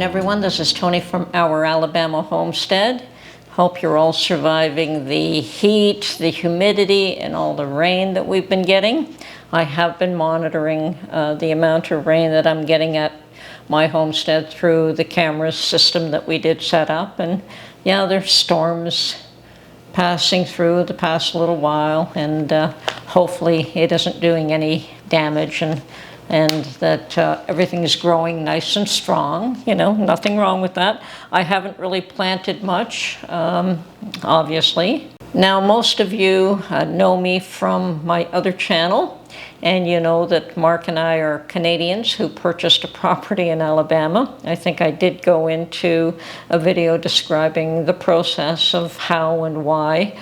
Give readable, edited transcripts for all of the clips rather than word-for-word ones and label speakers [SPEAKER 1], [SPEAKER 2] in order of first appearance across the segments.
[SPEAKER 1] everyone. This is Tony from our Alabama homestead. Hope you're all surviving the heat, the humidity, and all the rain that we've been getting. I have been monitoring the amount of rain that I'm getting at my homestead through the camera system that we did set up. And yeah, there's storms passing through the past little while, and hopefully it isn't doing any damage, and that everything is growing nice and strong. You know, nothing wrong with that. I haven't really planted much, obviously. Now, most of you know me from my other channel, and you know that Mark and I are Canadians who purchased a property in Alabama. I think I did go into a video describing the process of how and why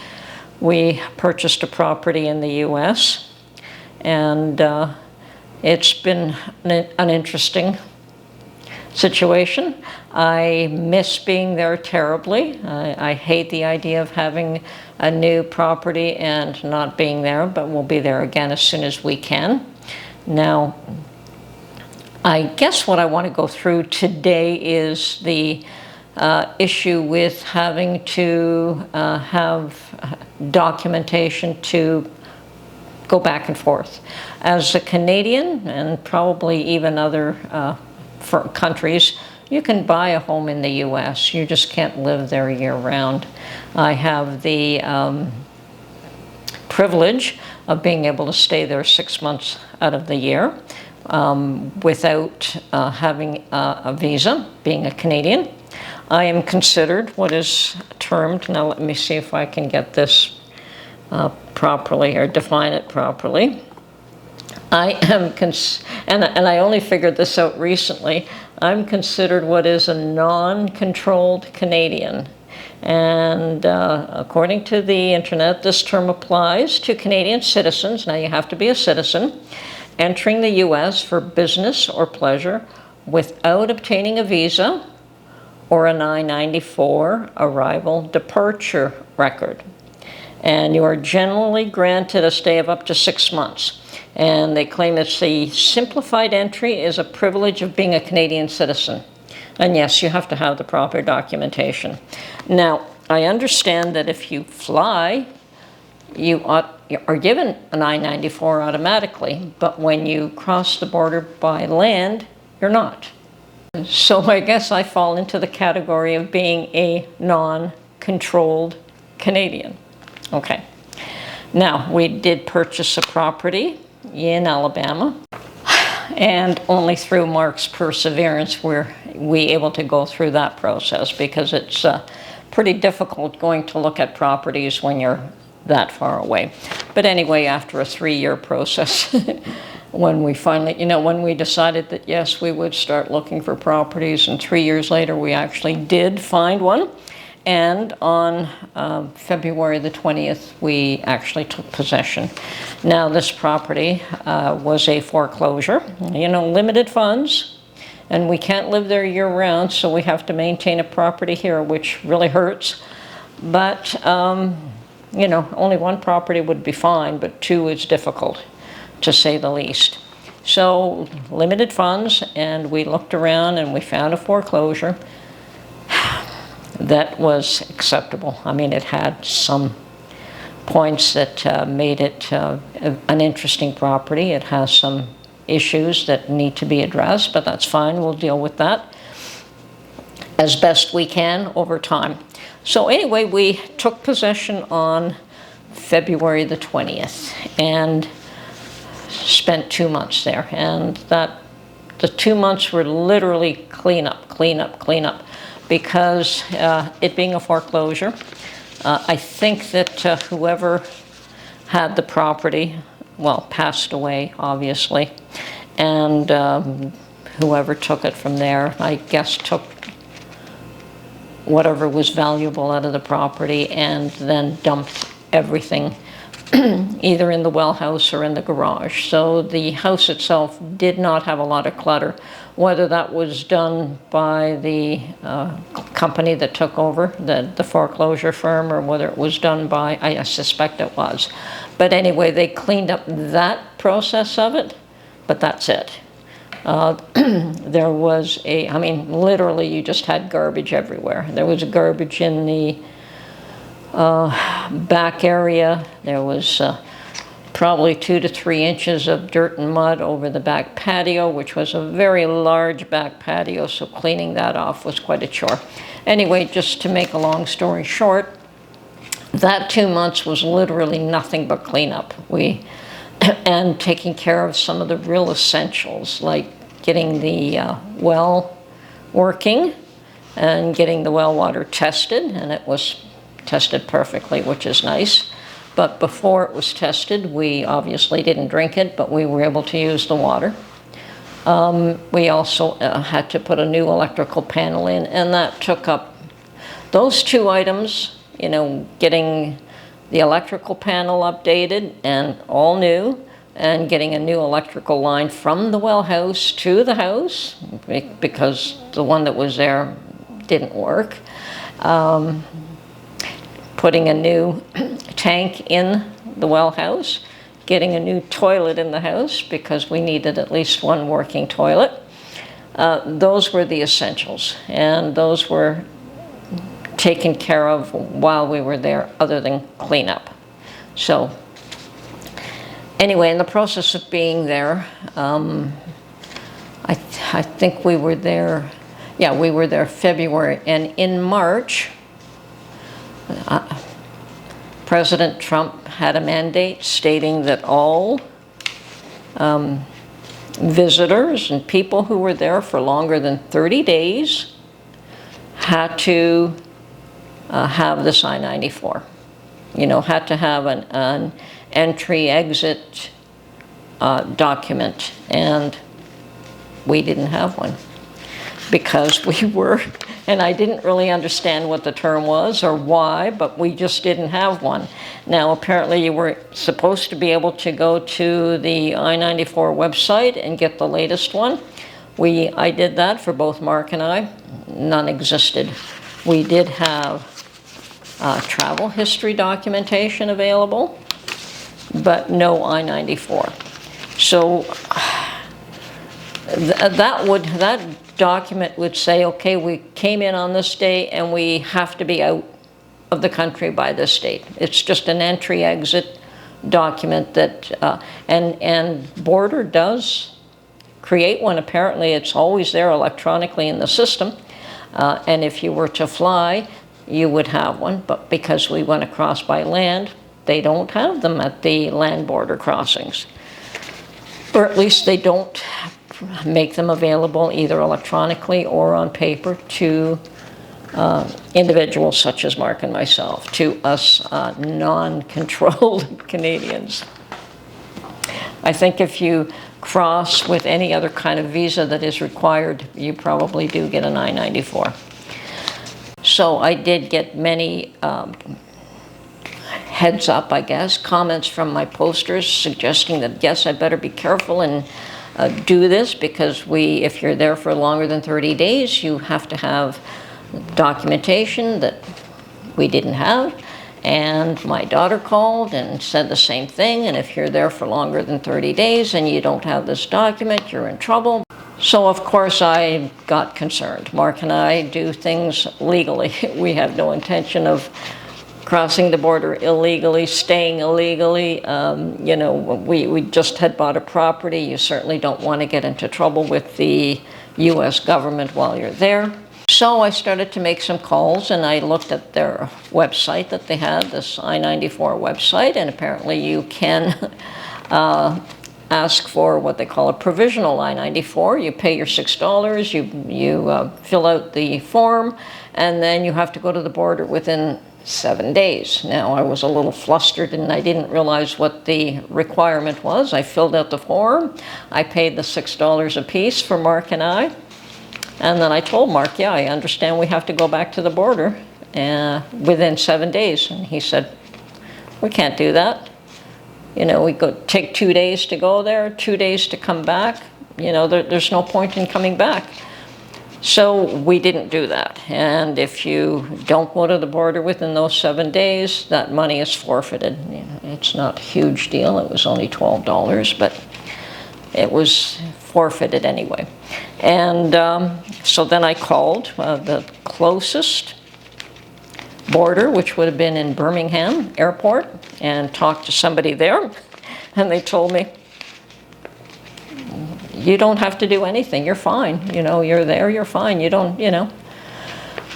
[SPEAKER 1] we purchased a property in the US. And it's been an interesting situation. I miss being there terribly. I hate the idea of having a new property and not being there, but we'll be there again as soon as we can. Now, I guess what I want to go through today is the issue with having to have documentation to go back and forth. As a Canadian, and probably even other countries, you can buy a home in the US. You just can't live there year-round. I have the privilege of being able to stay there 6 months out of the year without having a visa, being a Canadian. I am considered what is termed, now let me see if I can get this properly or define it properly. I am, and I only figured this out recently, I'm considered what is a non-controlled Canadian. And according to the internet, this term applies to Canadian citizens, now you have to be a citizen, entering the US for business or pleasure without obtaining a visa or an I-94 arrival departure record. And you are generally granted a stay of up to 6 months. And they claim it's the simplified entry is a privilege of being a Canadian citizen. And yes, you have to have the proper documentation. Now, I understand that if you fly, you are given an I-94 automatically, but when you cross the border by land, you're not. So I guess I fall into the category of being a non-controlled Canadian. Okay. Now, we did purchase a property in Alabama, and only through Mark's perseverance were we able to go through that process, because it's pretty difficult going to look at properties when you're that far away. But anyway, after a 3-year process, when we finally, when we decided that yes, we would start looking for properties, and 3 years later we actually did find one. And on February the 20th, we actually took possession. Now, this property was a foreclosure, limited funds, and we can't live there year-round, so we have to maintain a property here, which really hurts. But, only one property would be fine, but 2 is difficult, to say the least. So, limited funds, and we looked around and we found a foreclosure that was acceptable. I mean, it had some points that made it an interesting property. It has some issues that need to be addressed, but that's fine. We'll deal with that as best we can over time. So anyway, we took possession on February the 20th and spent 2 months there. And the 2 months were literally clean up. Because it being a foreclosure, I think that whoever had the property, passed away, obviously, and whoever took it from there, I guess, took whatever was valuable out of the property and then dumped everything either in the well house or in the garage. So the house itself did not have a lot of clutter. Whether that was done by the company that took over, the foreclosure firm, or whether it was done by, I suspect it was. But anyway, they cleaned up that process of it, but that's it. There was I mean, literally you just had garbage everywhere. There was garbage in the back area. There was probably 2 to 3 inches of dirt and mud over the back patio, which was a very large back patio, so cleaning that off was quite a chore. Anyway, just to make a long story short, that 2 months was literally nothing but cleanup. And taking care of some of the real essentials, like getting the well working and getting the well water tested, and it was tested perfectly, which is nice. But before it was tested, we obviously didn't drink it, but we were able to use the water. We also had to put a new electrical panel in, and that took up those 2 items, you know, getting the electrical panel updated and all new, and getting a new electrical line from the well house to the house, because the one that was there didn't work. Putting a new tank in the well house, getting a new toilet in the house, because we needed at least 1 working toilet. Those were the essentials, and those were taken care of while we were there, other than cleanup. So anyway, in the process of being there, I think we were there, yeah, we were there February, and in March, President Trump had a mandate stating that all visitors and people who were there for longer than 30 days had to have this I-94. You know, had to have an entry-exit document, and we didn't have one because we were, and I didn't really understand what the term was or why, but we just didn't have one. Now, apparently you were supposed to be able to go to the I-94 website and get the latest one. I did that for both Mark and I. None existed. We did have travel history documentation available, but no I-94. So that document would say, okay, we came in on this day and we have to be out of the country by this date. It's just an entry-exit document that, and Border does create one. Apparently it's always there electronically in the system, and if you were to fly, you would have one, but because we went across by land, they don't have them at the land border crossings. Or at least they don't make them available either electronically or on paper to individuals such as Mark and myself, to us non-controlled Canadians. I think if you cross with any other kind of visa that is required, you probably do get an I-94. So I did get many heads up, I guess, comments from my posters suggesting that, yes, I better be careful and do this, because if you're there for longer than 30 days, you have to have documentation that we didn't have. And my daughter called and said the same thing, and if you're there for longer than 30 days and you don't have this document, you're in trouble. So of course I got concerned. Mark and I do things legally. We have no intention of crossing the border illegally, staying illegally. You know, we just had bought a property. You certainly don't want to get into trouble with the US government while you're there. So I started to make some calls, and I looked at their website that they had, this I-94 website, and apparently you can ask for what they call a provisional I-94. You pay your $6, you fill out the form, and then you have to go to the border within 7 days. Now, I was a little flustered and I didn't realize what the requirement was. I filled out the form. I paid the $6 a piece for Mark and I. And then I told Mark, yeah, I understand we have to go back to the border within 7 days. And he said, we can't do that. You know, we take 2 days to go there, 2 days to come back. You know, there's no point in coming back. So we didn't do that. And if you don't go to the border within those 7 days, that money is forfeited. You know, it's not a huge deal. It was only $12, but it was forfeited anyway. And so then I called the closest border, which would have been in Birmingham Airport, and talked to somebody there. And they told me, you don't have to do anything, you're fine. You know, you're there, you're fine, you don't, you know.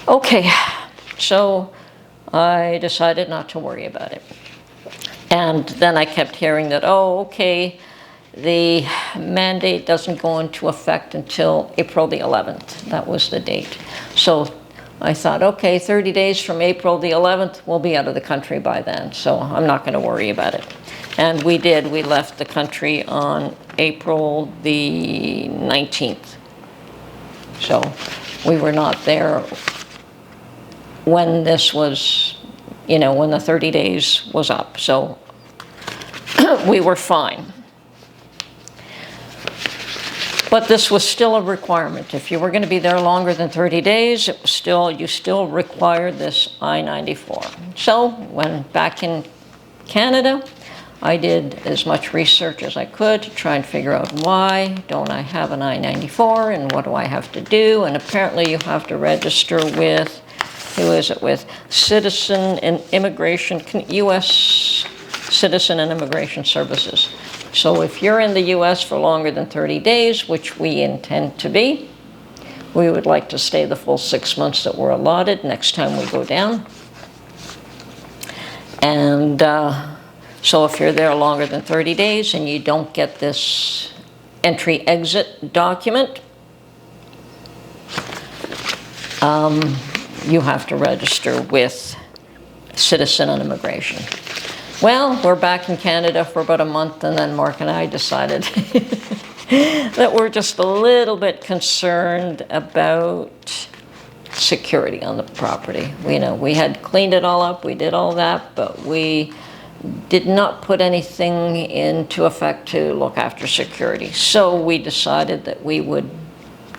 [SPEAKER 1] Okay, so I decided not to worry about it. And then I kept hearing that, oh, okay, the mandate doesn't go into effect until April the 11th. That was the date. So I thought, okay, 30 days from April the 11th, we'll be out of the country by then, so I'm not going to worry about it. And we did. We left the country on April the 19th. So we were not there when this was, you know, when the 30 days was up. So we were fine. But this was still a requirement. If you were going to be there longer than 30 days, it was still, you still required this I-94. So when back in Canada, I did as much research as I could to try and figure out why don't I have an I-94 and what do I have to do. And apparently you have to register with, who is it with? Citizen and Immigration, U.S. Citizen and Immigration Services. So if you're in the U.S. for longer than 30 days, which we intend to be, we would like to stay the full 6 months that we're allotted next time we go down. And so if you're there longer than 30 days and you don't get this entry-exit document, you have to register with Citizen and Immigration. Well, we're back in Canada for about a month, and then Mark and I decided that we're just a little bit concerned about security on the property. You know, we had cleaned it all up, we did all that, but we did not put anything into effect to look after security. So we decided that we would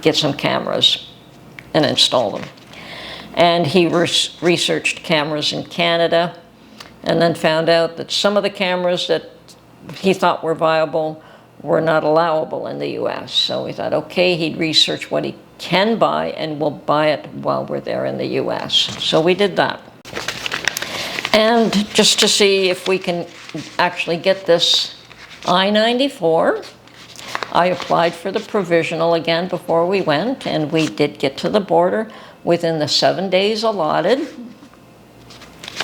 [SPEAKER 1] get some cameras and install them. And he researched cameras in Canada, and then found out that some of the cameras that he thought were viable were not allowable in the U.S. So we thought, okay, he'd research what he can buy, and we'll buy it while we're there in the U.S. So we did that. And just to see if we can actually get this I-94, I applied for the provisional again before we went, and we did get to the border within the 7 days allotted.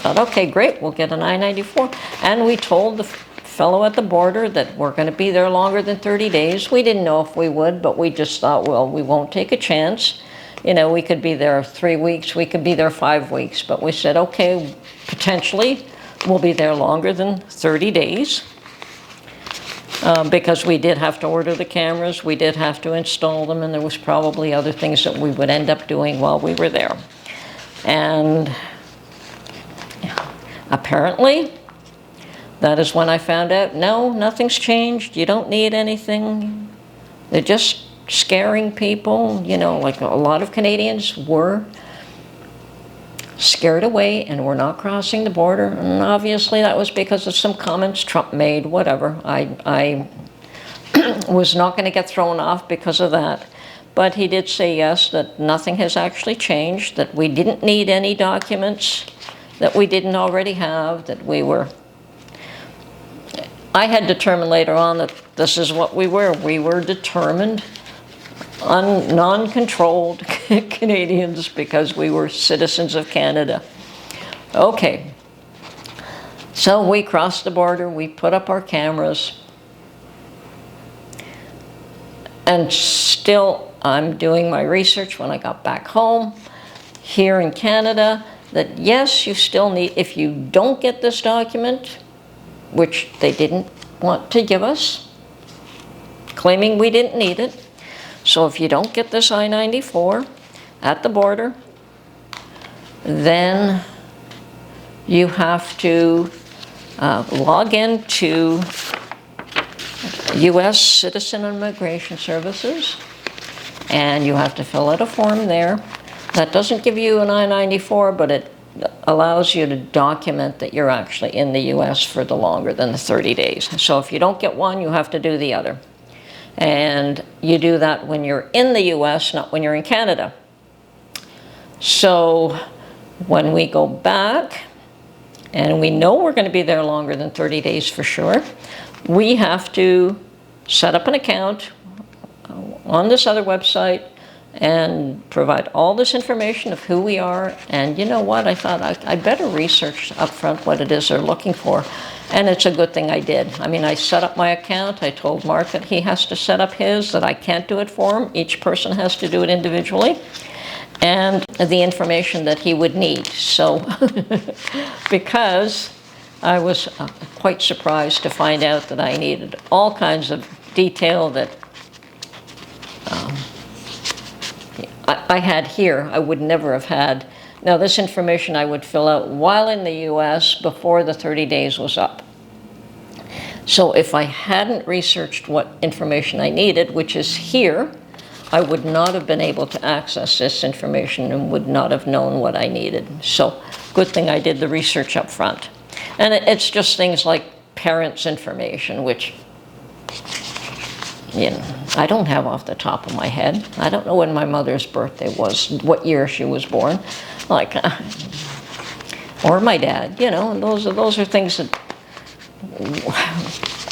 [SPEAKER 1] Thought, okay, great, we'll get an I-94. And we told the fellow at the border that we're going to be there longer than 30 days. We didn't know if we would, but we just thought, well, we won't take a chance. You know, we could be there 3 weeks, we could be there 5 weeks. But we said, okay, potentially we'll be there longer than 30 days. Because we did have to order the cameras, we did have to install them, and there was probably other things that we would end up doing while we were there. And apparently, that is when I found out, no, nothing's changed, you don't need anything. They're just scaring people, you know, like a lot of Canadians were scared away and were not crossing the border. And obviously that was because of some comments Trump made, whatever. I was not going to get thrown off because of that. But he did say, yes, that nothing has actually changed, that we didn't need any documents that we didn't already have, that we were... I had determined later on that this is what we were. We were determined, non-controlled Canadians, because we were citizens of Canada. Okay, so we crossed the border, we put up our cameras, and still I'm doing my research when I got back home here in Canada, that yes, you still need, if you don't get this document, which they didn't want to give us, claiming we didn't need it. So if you don't get this I-94 at the border, then you have to log into U.S. Citizen and Immigration Services, and you have to fill out a form there. That doesn't give you an I-94, but it allows you to document that you're actually in the U.S. for the longer than the 30 days. So if you don't get one, you have to do the other. And you do that when you're in the US, not when you're in Canada. So when we go back, and we know we're going to be there longer than 30 days for sure, we have to set up an account on this other website and provide all this information of who we are. And you know what? I thought I'd better research up front what it is they're looking for. And it's a good thing I did. I mean, I set up my account. I told Mark that he has to set up his, that I can't do it for him. Each person has to do it individually. And the information that he would need. So, because I was quite surprised to find out that I needed all kinds of detail that I had here, I would never have had. Now, this information I would fill out while in the US before the 30 days was up. So if I hadn't researched what information I needed, which is here, I would not have been able to access this information and would not have known what I needed. So good thing I did the research up front. And it's just things like parents' information, which, you know, I don't have off the top of my head. I don't know when my mother's birthday was, what year she was born, like, or my dad, you know, and those are things that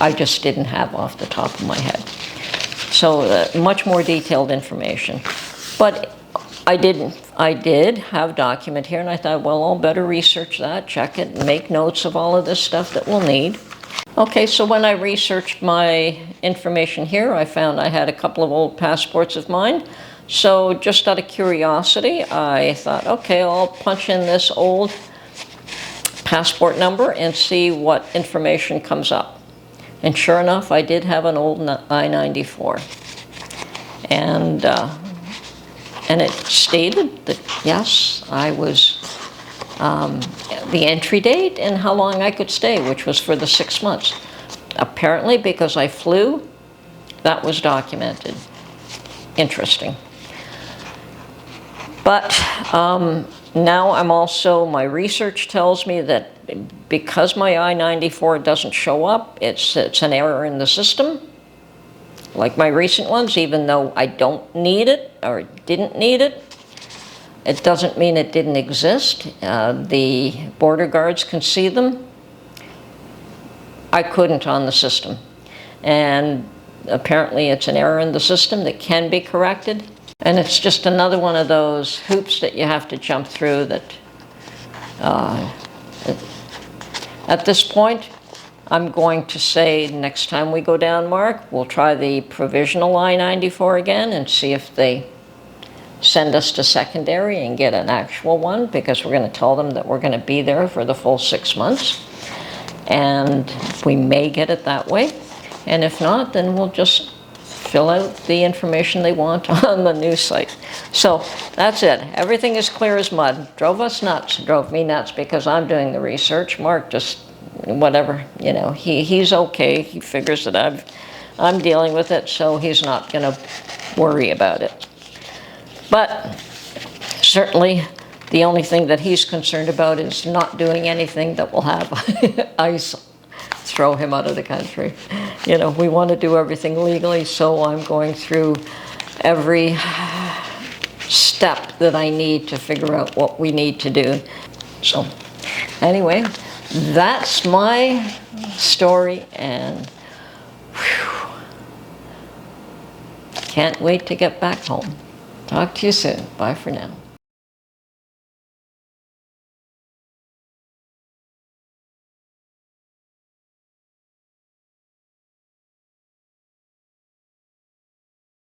[SPEAKER 1] I just didn't have off the top of my head. So much more detailed information. But I did have document here, and I thought, well, I'll better research that, check it, and make notes of all of this stuff that we'll need. Okay, so when I researched my information here, I found I had a couple of old passports of mine. So just out of curiosity, I thought, okay, I'll punch in this old passport number and see what information comes up. And sure enough, I did have an old I-94. And it stated that, yes, I was the entry date and how long I could stay, which was for the 6 months. Apparently, because I flew, that was documented. Interesting. But now I'm also, my research tells me that because my I-94 doesn't show up, it's an error in the system. Like my recent ones, even though I don't need it or didn't need it, it doesn't mean it didn't exist. The border guards can see them. I couldn't on the system. And apparently it's an error in the system that can be corrected. And it's just another one of those hoops that you have to jump through that at this point, I'm going to say next time we go down, Mark, we'll try the provisional I-94 again and see if they send us to secondary and get an actual one, because we're going to tell them that we're going to be there for the full 6 months. And we may get it that way. And if not, then we'll just fill out the information they want on the new site. So that's it. Everything is clear as mud. Drove us nuts. Drove me nuts because I'm doing the research. Mark just, whatever, you know, he's okay. He figures that I'm dealing with it, so he's not going to worry about it. But certainly the only thing that he's concerned about is not doing anything that will have ICE throw him out of the country. You know, we want to do everything legally, so I'm going through every step that I need to figure out what we need to do. So anyway, that's my story, and whew, can't wait to get back home. Talk to you soon. Bye for now.